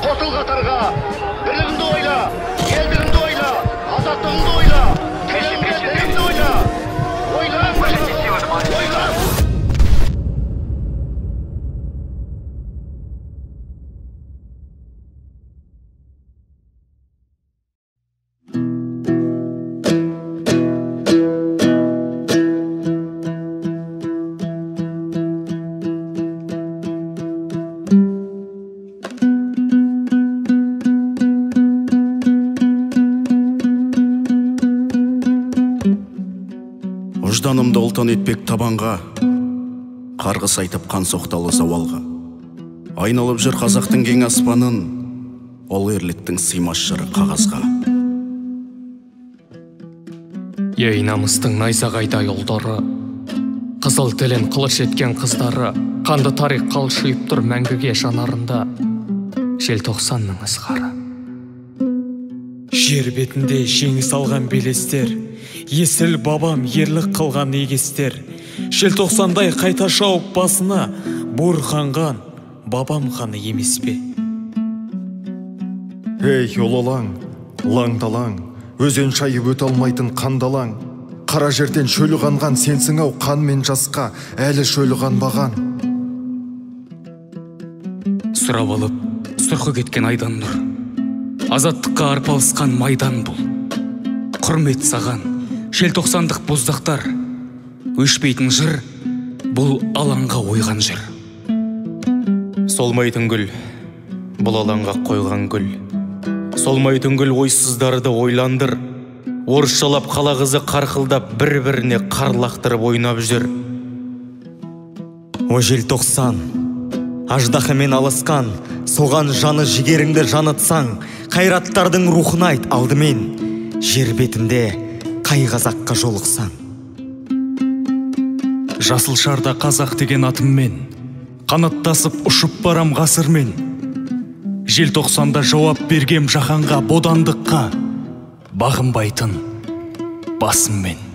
қосыл қатарға, бірлігіңді ойла, елдігіңді ойла, азаттығыңды ойла, келешегіңді ойла. Ойла. Ұжданымды ұлтан етпек табанға, қарғыс айтып қан соқталы зауалға. Айналып жүр қазақтың кең аспанын, ол ерліктің сыймас жыры қағазға. Ей намыстың найзағайдай ұлдары, қызыл тілін қылыш еткен қыздары, қанды тарих қалшиып тұр мәңгіге жанарында, желтоқсанның ызғары. Жер бетінде жеңіс алған белестер, есіл бабам ерлік қылған егестер, желтоқсандай қайта шауып басына буырқанған бабам қаны емес пе? Ей ұлылаң, лаңдалаң, өзен шайып өте алмайтын қандалаң, қара жерден шөлі қанған сенсің ау, қан мен жасқа әлі шөлі қанбаған. Сұрап алып, сұрқы кеткен айдан нұр, азаттыққа арпалысқан майдан бұл. Құрмет саған, желтоқсандық боздақтар, өшпейтін жыр, бұл алаңға ойған жыр. Солмайтын гүл, бұл алаңға қойған гүл. Солмайтын гүл ойсыздарды ойландыр, орысшалап қала қызы қарқылдап бір-біріне қарлақтырып ойнап жүр. О желтоқсан, аждахымен алысқан, соған жаны жігеріңді жанытсаң, қайраттардың рухын айт алдымен, жер бетінде қай қазаққа жолықсаң. Жасыл шарда қазақ деген атыммен, қанаттасып ұшып барам ғасырмен. Желтоқсанда жауап бергем жаһанға, бодандыққа, бағынбайтын басыммен.